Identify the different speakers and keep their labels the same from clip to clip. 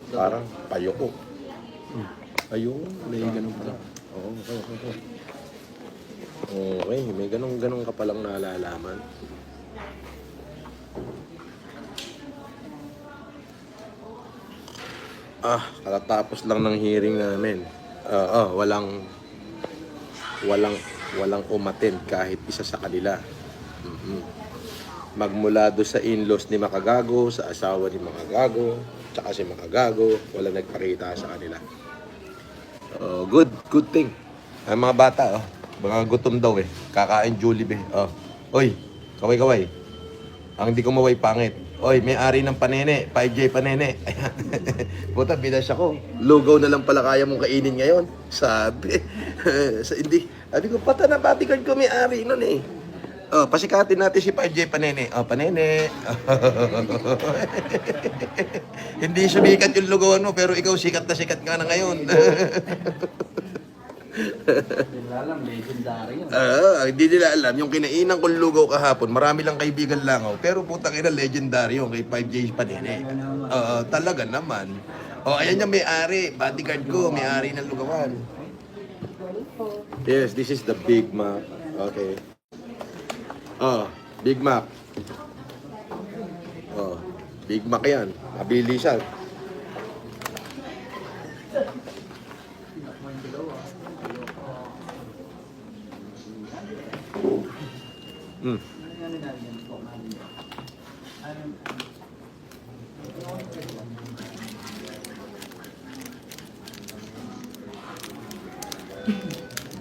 Speaker 1: Parang payoko. Ayun, may ganun pala. Oo, okay. Okay, may ganun ka palang nalalaman. Katatapos lang ng hearing namin. Walang walang umattend kahit isa sa kanila. Magmula do sa in-laws ni Makagago, sa asawa ni Makagago, tsaka si Makagago, wala nagpakita sa kanila. Good thing. Ay mga bata, mga gutom daw kakain Jollibee. Oy, kaway. Ang hindi ko maway pangit. Oy, may-ari ng panene, 5J panene. Ayan. Puta, binas ako. Lugaw na lang pala kaya mong kainin ngayon. Sabi. Hindi. Sabi ko, pata na bodyguard ko may-ari nun pasikatin natin si 5J panene. Panene. Hindi sumikat yung lugawan mo, pero ikaw sikat ka na ngayon.
Speaker 2: Hindi nila alam, legendary yun.
Speaker 1: Hindi nila alam. Yung kinainan kong lugaw kahapon, marami lang kaibigan lang ako. Pero putang ina, legendary yung kay 5J panene. Talaga naman. Ayan yung may-ari. Bodyguard ko, may-ari ng lugawan. Yes, this is the Big Mac. Okay. Big Mac. Big Mac yan. Mabilisan.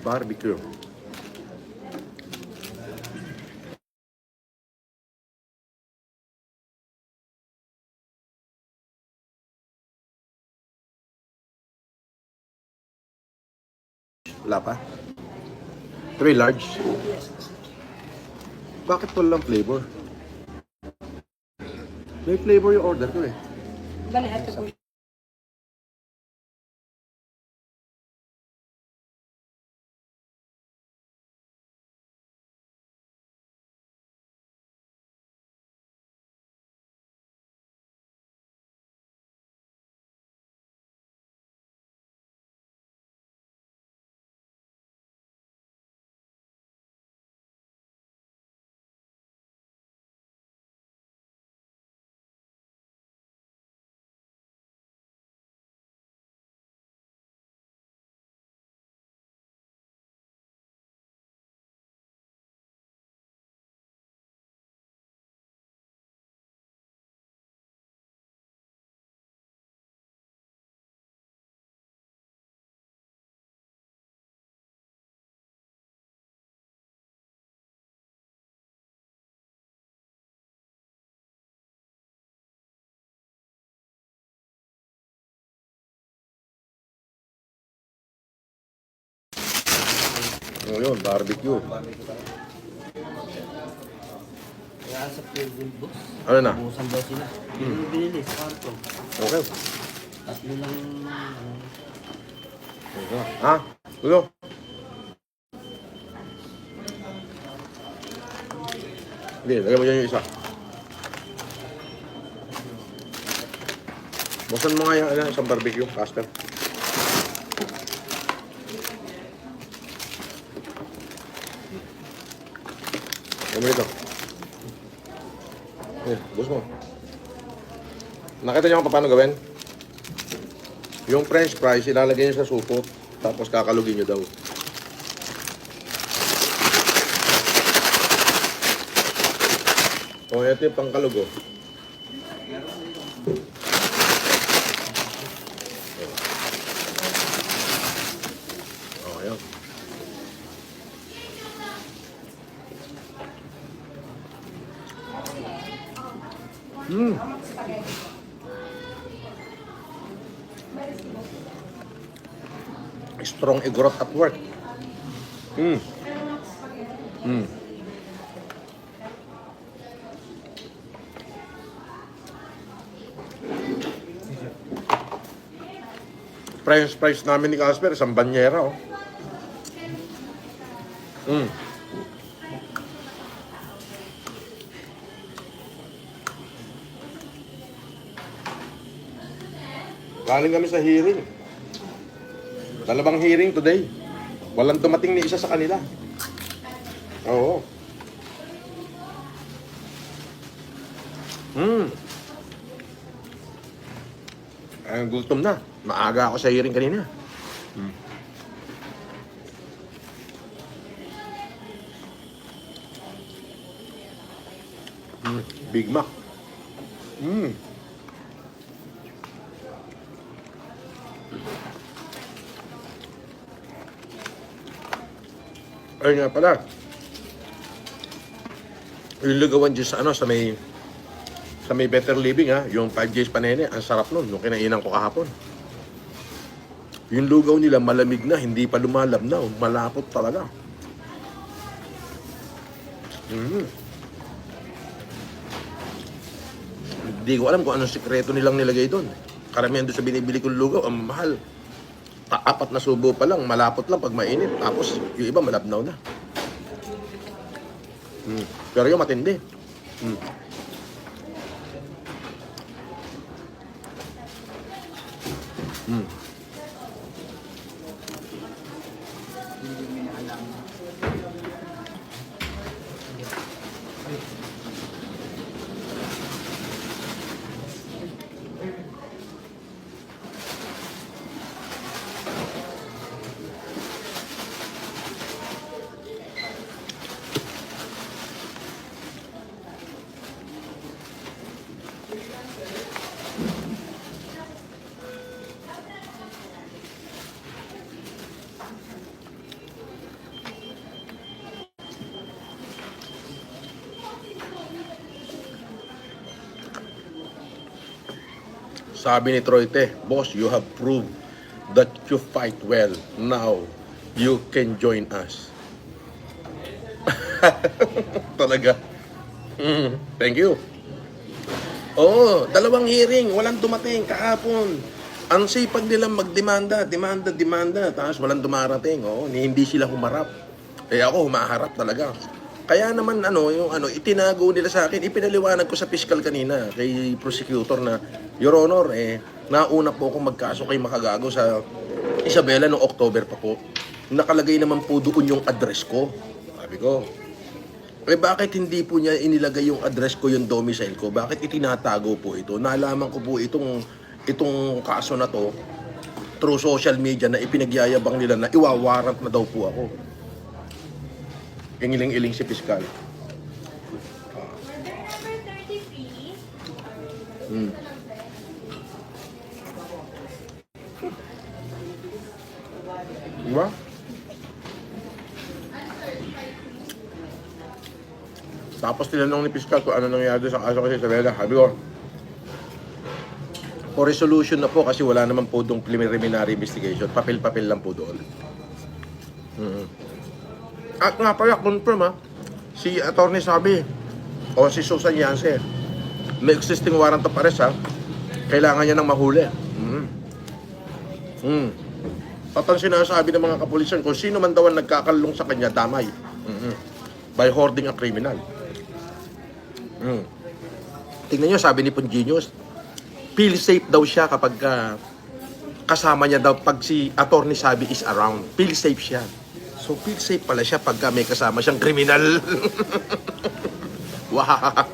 Speaker 1: Barbecue. Wala pa? 3 large? Bakit walang flavor? May flavor yung order ko
Speaker 3: Bale, ito po.
Speaker 1: Yun, barbecue.
Speaker 2: Kaya sa Pilgrim Box,
Speaker 1: Ano na?
Speaker 2: busan daw sila. Yung binili sa kwarto.
Speaker 1: Okay.
Speaker 2: Tatlo lang,
Speaker 1: Ulo. Hindi, lagyan mo dyan yung isa. Buksan mo nga yung isang barbecue, caster. Ano ito? Bus mo. Nakita niyo kung paano gawin? Yung french fries, ilalagay niyo sa supot, tapos kakalugin niyo daw. Ito yung pangkalug Ayan. Strong igorot at work. French fries namin ni Casper, isang banyera Galing kami sa hearing. Dalawang hearing today. Walang dumating ni isa sa kanila. Oo. Ay, gutom na. Maaga ako sa hearing kanina. Big Mac. Ay nga pala. Yung lugawan dyan sa sa may Better Living ha, yung 5 days panene, ang sarap nun, nung kinainan ko kahapon. Yung lugaw nila malamig na, hindi pa lumalabnaw, malapot talaga. Hindi ko alam kung anong sikreto nilang nilagay doon. Karamihan doon sa binibili kong lugaw, ang mahal. Apat na subo pa lang, malapot lang pag mainit. Tapos yung iba malabnaw na. Pero yung matindi. Sabi ni Troite, "Boss, you have proved that you fight well. Now, you can join us." Talaga. Thank you. Oo, dalawang hearing, walang dumating kahapon. Ang sipag nilang magdemanda, demanda, tapos walang dumarating. Oo, hindi sila humarap. Eh ako, humaharap talaga. Kaya naman itinago nila sa akin, ipinaliwanag ko sa fiscal kanina, kay prosecutor na, Your Honor, nauna po akong magkaso kay Makagago sa Isabela noong October pa po. Nakalagay naman po doon yung address ko. Sabi ko, bakit hindi po niya inilagay yung address ko, yung domicile ko? Bakit itinatago po ito? Nalaman ko po itong kaso na to through social media na ipinagyayabang nila na iwawarrant na daw po ako. Ingiling-iling si Piskal.
Speaker 3: Order number 33.
Speaker 1: Diba? Tapos tinanong ni Piskal kung ano nangyari sa kaso kasi Isabela. Sabi ko, for resolution na po kasi wala naman po doong preliminary investigation. Papel-papel lang po doon. At nga pala, confirm si attorney sabi, o si Susan Yance, may existing warrant of arrest kailangan niya ng mahuli. At ang sinasabi ng mga kapulisan, kung sino man daw ang nagkakalong sa kanya, damay. By hoarding a criminal. Tingnan nyo, sabi ni Pongenius, feel safe daw siya kapag kasama niya daw, pag si attorney sabi is around, feel safe siya. So, feel safe pala siya pagka may kasama siyang kriminal. Wow!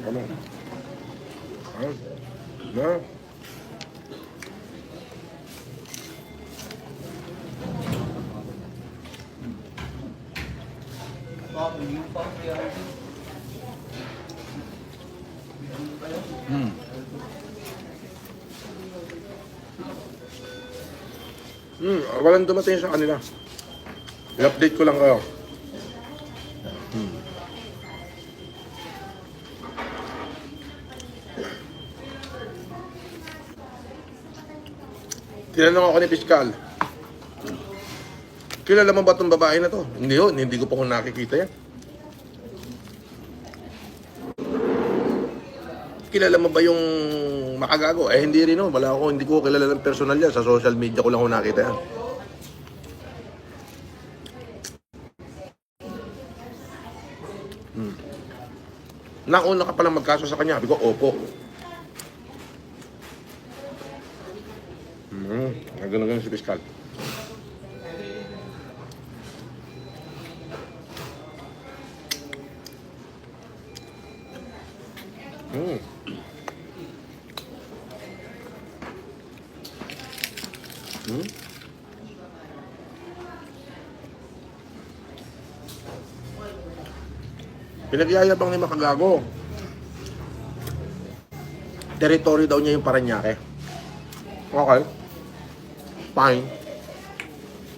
Speaker 1: Ano? Na? Walang dumating sa kanila. I-update ko lang kayo. Tinanong ako ni Piskal, Kilala mo ba itong babae na to? Hindi yun, hindi ko pa kung nakikita yan. Kilala mo ba yung makagago? Eh, hindi rin, no. Wala ako, hindi ko kilala ng personal yan. Sa social media ko lang kung nakita yan. Nauna ka palang magkaso sa kanya. Sabi ko, opo. Ganun si Piskal. Pinagyayabang ni Makagago. Territory daw niya yung Parañaque. Okay. Fine.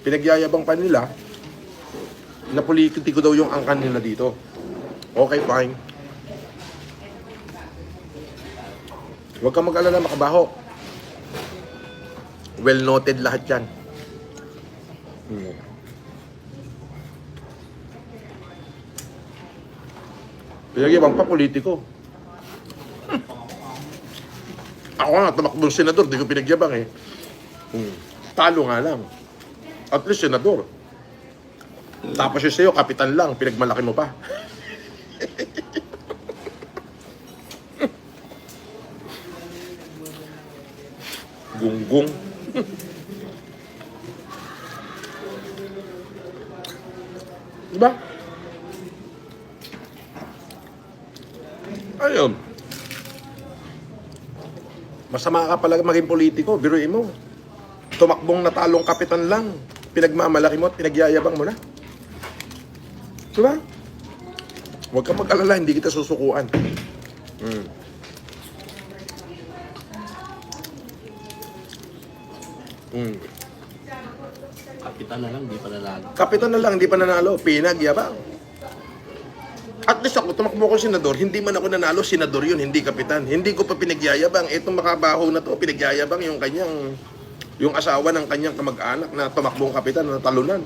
Speaker 1: Pinagyayabang pa nila na politiko daw yung angkan nila dito. Okay, fine. Huwag kang mag-alala, Makabaho. Well noted lahat yan. Pinagyabang pa politiko. Ako nga, tumakbong senador, di ko pinagyabang eh. Talo nga lang. At least senador. Tapos yung sa'yo, kapitan lang, pinagmalaki mo pa. Gunggong. Diba? Ayun. Masama ka pala maging politiko, biruin mo. Tumakbong natalong kapitan lang. Pinagmamalaki mo at pinagyayabang mo na. Diba? Huwag kang mag-alala, hindi kita susukuan.
Speaker 2: Kapitan na lang, di pa nanalo.
Speaker 1: Kapitan na lang, hindi pa nanalo. Pinagyabang. At least ako, tumakbo ko senador, hindi man ako nanalo, senador yun, hindi kapitan. Hindi ko pa pinagyayabang. Itong Makabaho na to, pinagyayabang yung kanyang, yung asawa ng kanyang kamag-anak na tumakbong kapitan na talunan.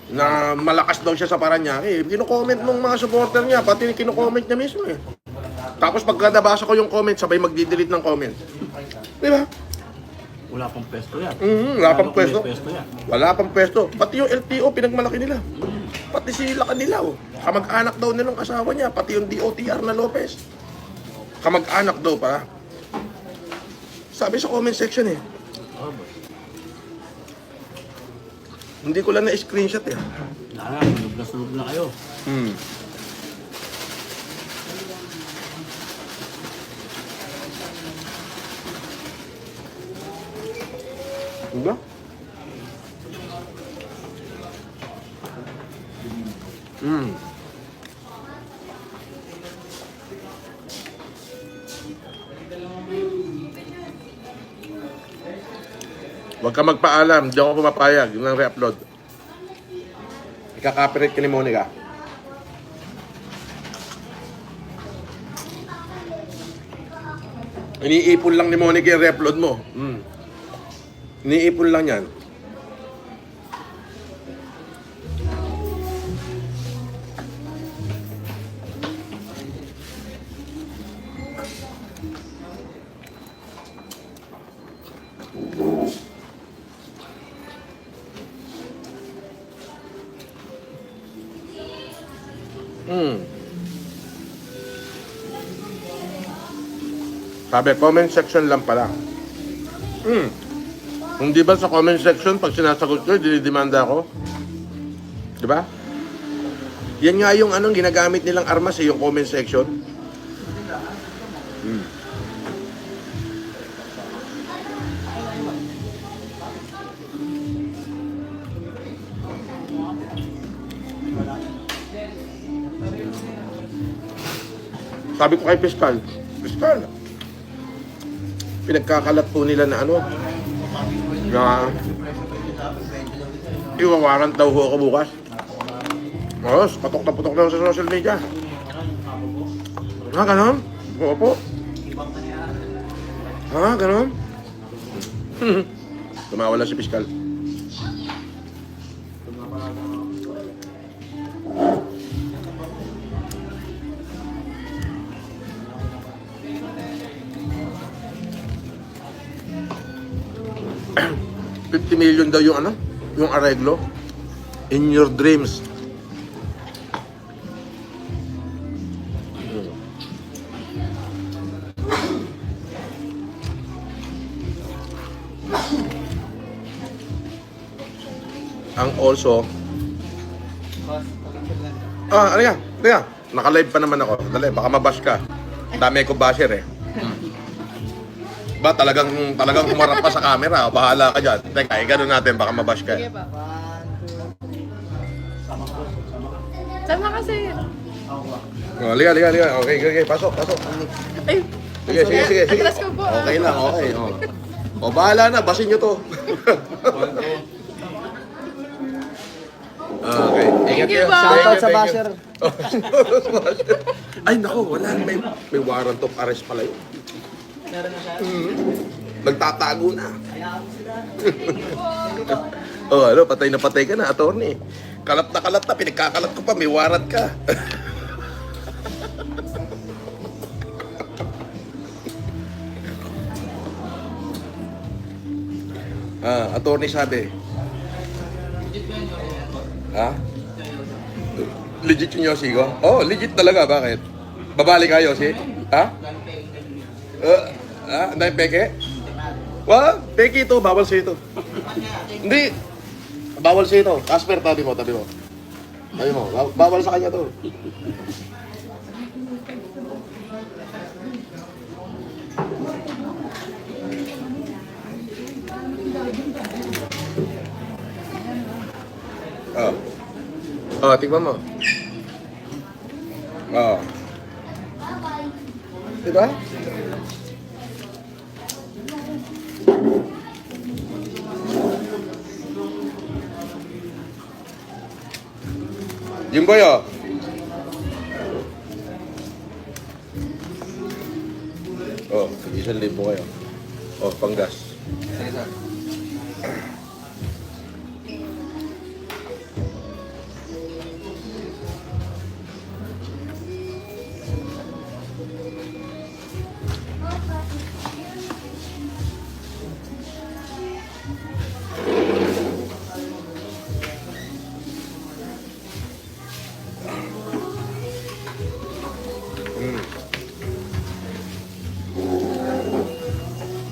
Speaker 1: Na malakas daw siya sa Parañaque. Kino-comment ng mga supporter niya, pati kino-comment niya mismo eh. Tapos pagkadabasa ko yung comment, sabay magdi-delete ng comment. Di ba?
Speaker 2: Wala pang pwesto yan.
Speaker 1: Wala pang pwesto.
Speaker 2: Pwesto yan.
Speaker 1: Wala pang pwesto. Pati yung LTO, pinagmalaki nila. Pati sila kanila, oh. Kamag-anak daw nilang asawa niya. Pati yung DOTR na Lopez. Kamag-anak daw pa. Sabi sa comment section eh. Hindi ko lang na-screenshot eh.
Speaker 2: Wala, sunog na sunog na kayo.
Speaker 1: Diba? Huwag ka magpaalam, di ako pumapayag, yun ang re-upload. Ika-copyright ka ni Monica. Iniipon lang ni Monica yung re-upload mo. Iniipon lang yan. Sabi, comment section lang pala. Hindi ba sa comment section, pag sinasagot ko, dinidemanda ako? Diba? Yan nga yung anong ginagamit nilang armas yung comment section. Sabi ko kay Piskal, pinagkakalat po nila na ano, na iwawarant daw ho ako bukas. Mas, patok na putok na sa social media. Ha, ganon? Oo po. Ha, ganon? Tumawala si Piskal. $50 million daw yung ano? Yung areglo. In your dreams. Ang also, ano yan? Naka-live pa naman ako. Dali, baka mabash ka. Dami ko basher eh. Ba, talagang humarap pa sa camera. Bahala ka dyan. Teka, gano'n natin, baka mabash ka.
Speaker 4: Sige pa. Sama kasi.
Speaker 1: Oh, liga. Okay, pasok.
Speaker 4: Ay,
Speaker 1: Sige.
Speaker 4: atras ko po.
Speaker 1: Okay lang, okay. O, bahala na, basin nyo to. Okay, ingat
Speaker 4: Thank you
Speaker 1: kayo.
Speaker 4: po.
Speaker 5: Shoutout sa
Speaker 1: Thank you.
Speaker 5: basher.
Speaker 1: Ay, nako, wala. May warrant of arrest pala yun.
Speaker 5: Meron na siya.
Speaker 1: Nagtatago na. Ano, patay na patay ka na, attorney. Kalat na, pinagkakalat ko pa, may warrant ka. Attorney sabi. Legit yung Yossi ko? Oh, legit talaga. Bakit? Babalik ka, Yossi? Dahil peke? Peke ito. Bawal sa ito. Hindi. Bawal sa ito. Casper, tabi mo. Bawal sa kanya to. Tingnan mo. Diba? Jimboy, oh. Oh, 1,000 kayo. Oh, panggas.
Speaker 5: Sige, sir.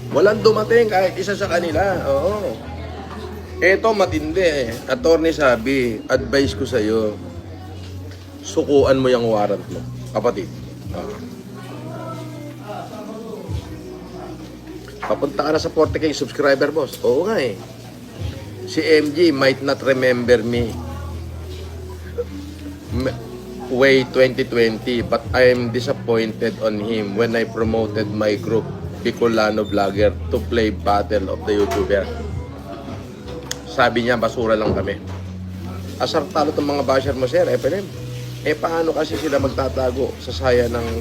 Speaker 1: Walang dumating kahit isa sa kanila. Oo. Eto matindi eh. Attorney sabi, advice ko sa'yo, sukuan mo yung warrant mo. Kapatid. Papunta ka na sa 40K subscriber, boss. Oo nga eh. Si MG might not remember me way 2020, but I am disappointed on him when I promoted my group Bicolano Vlogger to play Battle of the YouTuber. Sabi niya, basura lang kami. Asar talo itong mga basher mo, sir, FNM. Paano kasi sila magtatago sa saya ng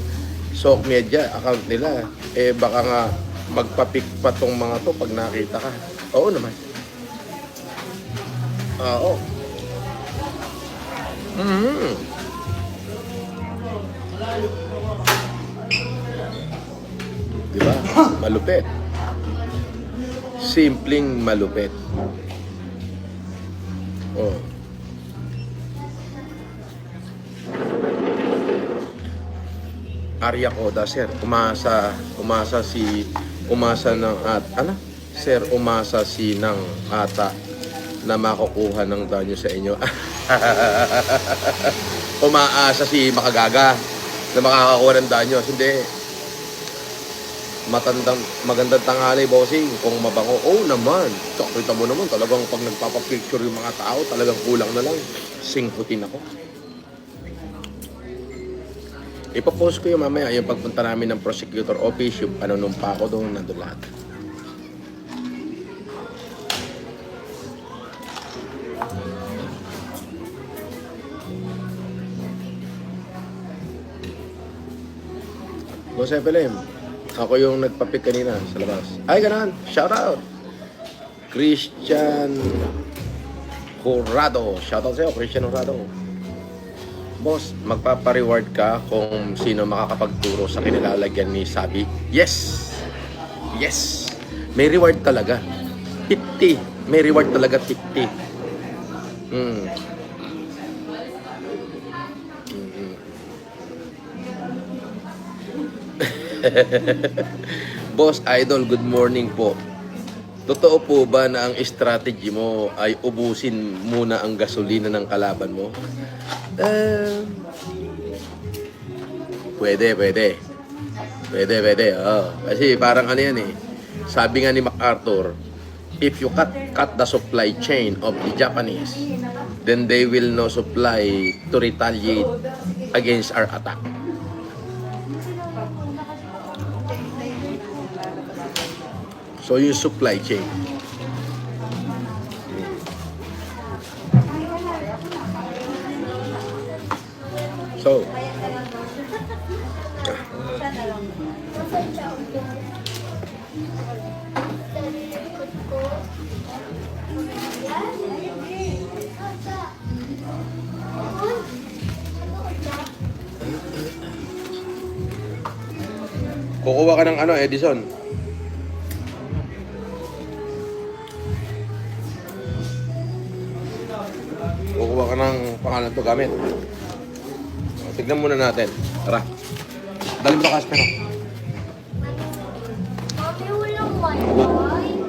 Speaker 1: Sok Media account nila? Baka nga magpapik pa tong mga to pag nakita ka. Oo naman. Oo. Diba? Malupit. Simpleng malupit. Oh. Arya Koda, sir. Umasa ng Sir, umasa si ng ata na makukuha ng danyo sa inyo. Umaasa si Makagaga na makakakuha ng danyo. Hindi. Magandang tanghali, bossing. Kung mabango, naman. Kita mo naman, talagang pag nagpapapicture yung mga tao, talagang kulang na lang. Singkutin ako. Ipapost ko yung mamaya, yung pagpunta namin ng prosecutor office, yung panunumpa ko doon, nandun lahat. Boss FLM, ako yung nagpapik kanina sa labas. Ay, ganun. Shout out. Christian Jurado. Shoutout sa'yo, Christian Jurado. Boss, magpapareward ka kung sino makakapagturo sa kinilalagyan ni Sabi? Yes! Yes! May reward talaga. 50. May reward talaga 50. Boss Idol, good morning po. Totoo po ba na ang strategy mo ay ubusin muna ang gasolina ng kalaban mo? Pwede. Oh. Kasi parang ano yan eh. Sabi nga ni MacArthur, if you cut the supply chain of the Japanese, then they will no supply to retaliate against our attack. So yung supply chain. So, kukuha ka ng ano, Edison? Kukuha ka ng pangalan to gamit. O, tignan muna natin. Tara. Dali mo ka, Aspero.
Speaker 3: Mami, walang wifi.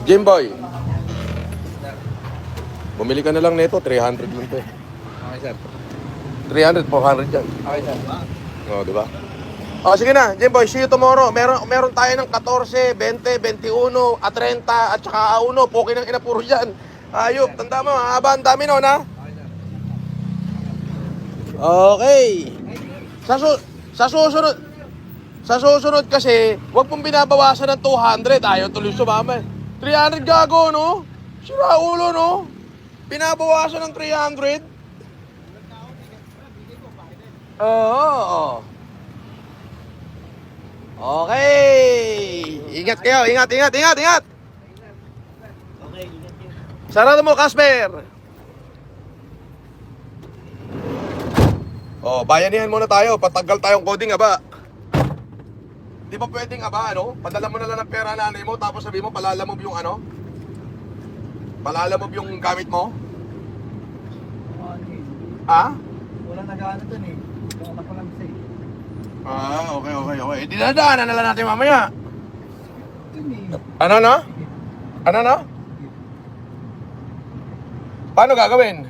Speaker 1: Jimboy. Bumili ka na lang nito, 300 lang to.
Speaker 5: Okay, sir.
Speaker 1: 300, 400 yan.
Speaker 5: Okay, sir.
Speaker 1: O, di ba? O, sige na, Jimboy, see you tomorrow. Meron tayo ng 14, 20, 21, 30, at saka 1. Poki ng inapuro dyan. Ayop, tanda mo, haba ang dami nun, ha? Okay. Sa susunod kasi, wag pong binabawasan ng 200. Ayaw tuloy sumama. 300 gago, no? Sira ulo, no? Binabawasan ng 300. Oo. Okay. Ingat kayo. Ingat. Sarado mo, Casper. Oh, bayanihan muna tayo. Patagal tayong coding, aba. Di ba pwedeng, aba, ano? Padala mo na lang ng pera nanay mo, tapos sabi mo, palalamove yung ano? Palalamove yung gamit mo? Ha?
Speaker 5: Wala nag-ano dun eh. Tumatak ko lang sa'yo.
Speaker 1: Ah, okay. Dinadaanan na lang natin mamaya.
Speaker 5: Dun eh.
Speaker 1: Ano na? Paano gagawin?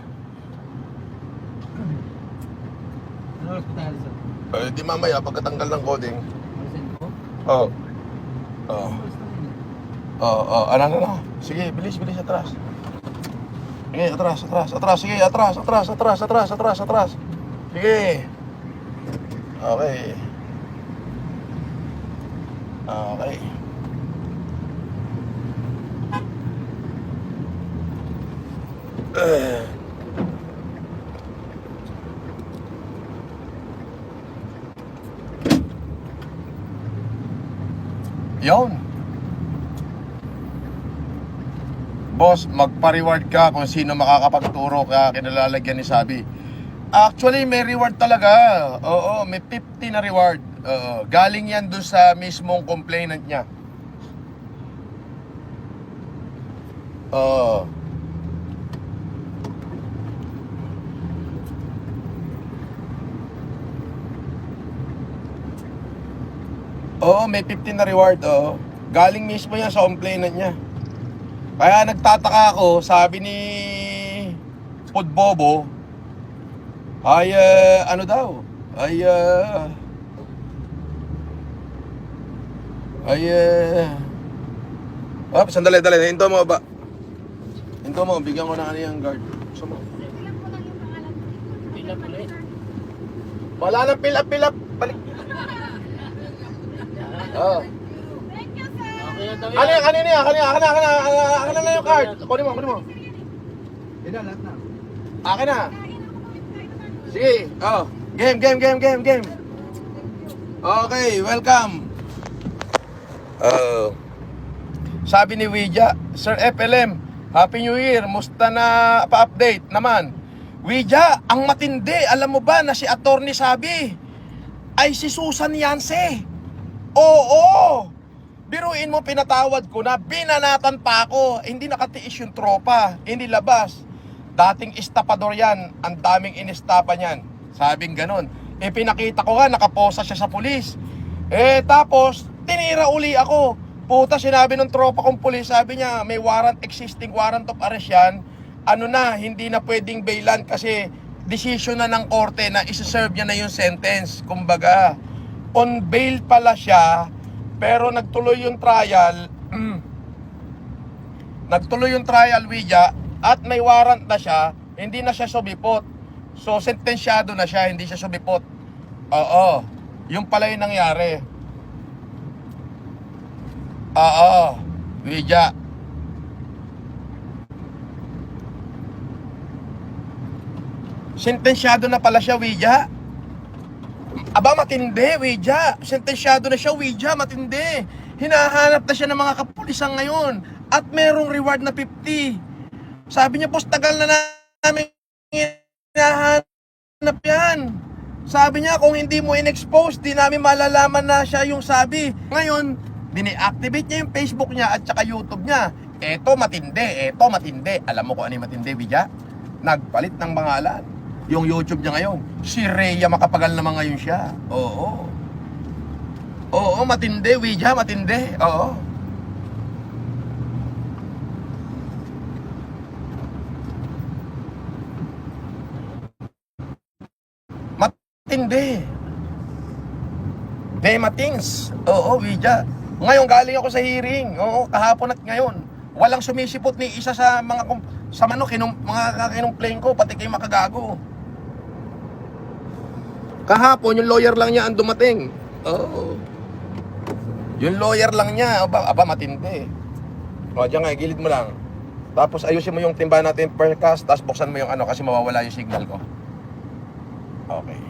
Speaker 5: Ano oras pa tayo, sir?
Speaker 1: Di mamaya, pagkatanggal ng coding.
Speaker 5: Send ko?
Speaker 1: Oo.
Speaker 5: Ano oras na yun?
Speaker 1: Ano? Sige, bilis, atras. Sige, atras. Sige, atras. Sige. Okay. Yon. Boss, magpa-reward ka kung sino makakapagturo ka kinalalagyan ni Sabi. Actually, may reward talaga. Oo, may 50 na reward. Oo, galing yan doon sa mismong complainant niya. Oo. Oo, may 15 na reward. Oo. Galing mismo yan sa complainant niya. Kaya nagtataka ako, sabi ni Podbobo, ay, ano daw? Sandali. Hinto mo ba? Hinto mo, bigyan ko na kaniyang guard. Gusto mo?
Speaker 2: Pila ulit.
Speaker 1: Wala nang fill up. Balik. Oo.
Speaker 2: Okay na daw yan.
Speaker 1: Akin na yung card. Kunin mo.
Speaker 5: Yan na, lahat na.
Speaker 1: Akin na. Sige. Oh. Game. Okay, welcome. Sabi ni Ouija, Sir FLM, Happy New Year, musta na pa-update naman? Ouija, ang matindi, alam mo ba na si Attorney Sabi ay si Susan Yance? Oo! Biruin mo, pinatawad ko na, binanatan pa ako, hindi nakatiis yung tropa, hindi labas. Dating estapador yan, ang daming inestapa niyan. Sabing ganun. Pinakita ko nga, nakaposa siya sa pulis. Tapos, tinira uli ako. Puta, sinabi ng tropa kong pulis, sabi niya, may existing warrant of arrest yan. Ano na, hindi na pwedeng bailan kasi decision na ng korte na isa-serve niya na yung sentence. Kumbaga, on bail pala siya, pero nagtuloy yung trial, Ouija, at may warrant na siya, hindi na siya sumipot. So, sentensyado na siya, hindi siya sumipot. Oo, yung pala yung nangyari. Oo, Ouija. Sentensyado na pala siya, Ouija. Aba, matindi, Ouija. Sentensyado na siya, Ouija, matindi. Hinahanap na siya ng mga kapulisan ngayon. At merong reward na 50. Sabi niya, boss, tagal na namin hinahanap yan. Sabi niya, kung hindi mo in-expose, di namin malalaman na siya yung sabi. Ngayon, dini-activate niya yung Facebook niya at saka YouTube niya. Eto matindi. Alam mo kung ano yung matindi, Ouija? Nagpalit ng pangalan. Yung YouTube niya ngayon, si Rhea Macapagal naman ngayon siya. Oo, matindi, Ouija, matindi. Oo. Matindi. Dematings. Oo, Ouija. Ngayon galing ako sa hearing. Oo, kahapon at ngayon. Walang sumisipot ni isa sa mga mga kakinumplen ko, pati kay makagago. Kahapon, yung lawyer lang niya ang dumating. Oo. Yung lawyer lang niya, aba matindi. O, diyan nga, gilid mo lang. Tapos ayusin mo yung timba natin per cast, tapos buksan mo yung ano kasi mawawala yung signal ko. Okay.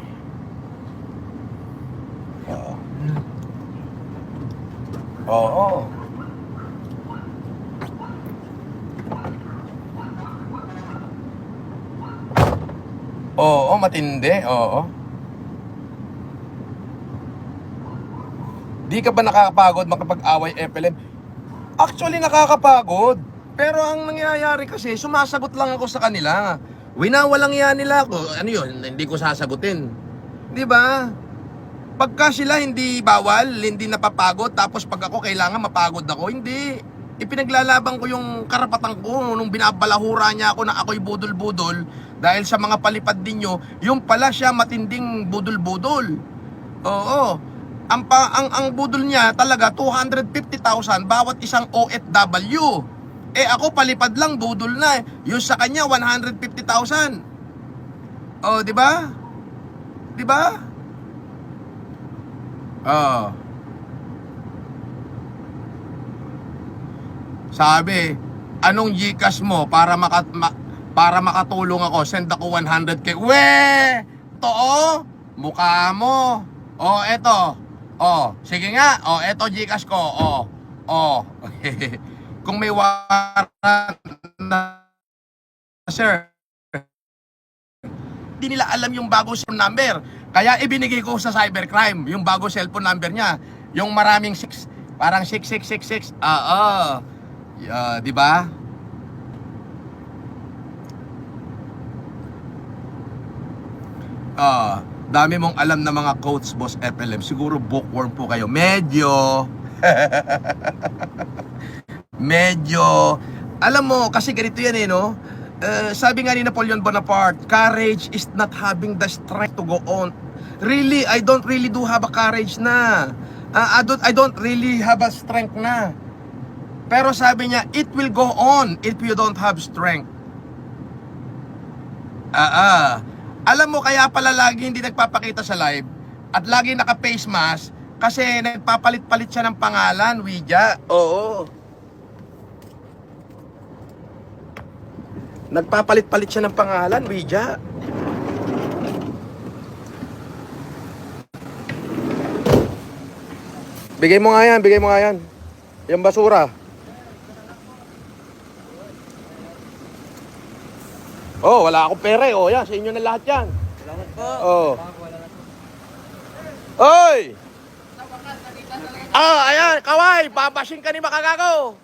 Speaker 1: Oo. Oo. Oo, matindi. Oo. Di ka ba nakakapagod makapag-away, FLM? Actually, nakakapagod. Pero ang nangyayari kasi, sumasagot lang ako sa kanila. Winawalang yan nila ako. Ano yun? Hindi ko sasagutin. Di ba? Pagka sila hindi bawal, hindi napapagod, tapos pag ako kailangan mapagod ako, hindi. Ipinaglalaban ko yung karapatan ko nung binabalahura niya ako na ako'y budol-budol dahil sa mga palipad ninyo, yung pala siya matinding budol-budol. Oo. Ang budol niya talaga 250,000 bawat isang OFW. Ako palipad lang budol na. Yung sa kanya 150,000. Oh, di ba? Di ba? Oh. Sabi, anong GCash mo para makatulong ako? Send ako 100k. We! To, mukha mo. Oh, eto. Oh, sige nga. Oh, eto GCash ko. Oh. Kung may warrant na, sir, hindi nila alam yung bago cellphone number. Kaya ibinigay ko sa cybercrime yung bago cellphone number niya. Yung maraming 6, parang 6666. Di ba? Dami mong alam na mga quotes, Boss FLM. Siguro bookworm po kayo. Medyo. Alam mo, kasi ganito yan no? Sabi nga ni Napoleon Bonaparte, courage is not having the strength to go on. Really, I don't really do have a courage na. I don't really have a strength na. Pero sabi niya, it will go on if you don't have strength. Alam mo, kaya pala lagi hindi nagpapakita sa live at lagi naka-face mask kasi nagpapalit-palit siya ng pangalan, Ouija. Oo. Nagpapalit-palit siya ng pangalan, Ouija. Bigay mo nga yan. Yung basura. Oh, wala akong pera eh. Oh, yan, sa inyo na lahat yan.
Speaker 5: Salamat po.
Speaker 1: Oh.
Speaker 5: Wala na po.
Speaker 1: Oy! Ah, ayan, kaway, babashing ka ni Makagago.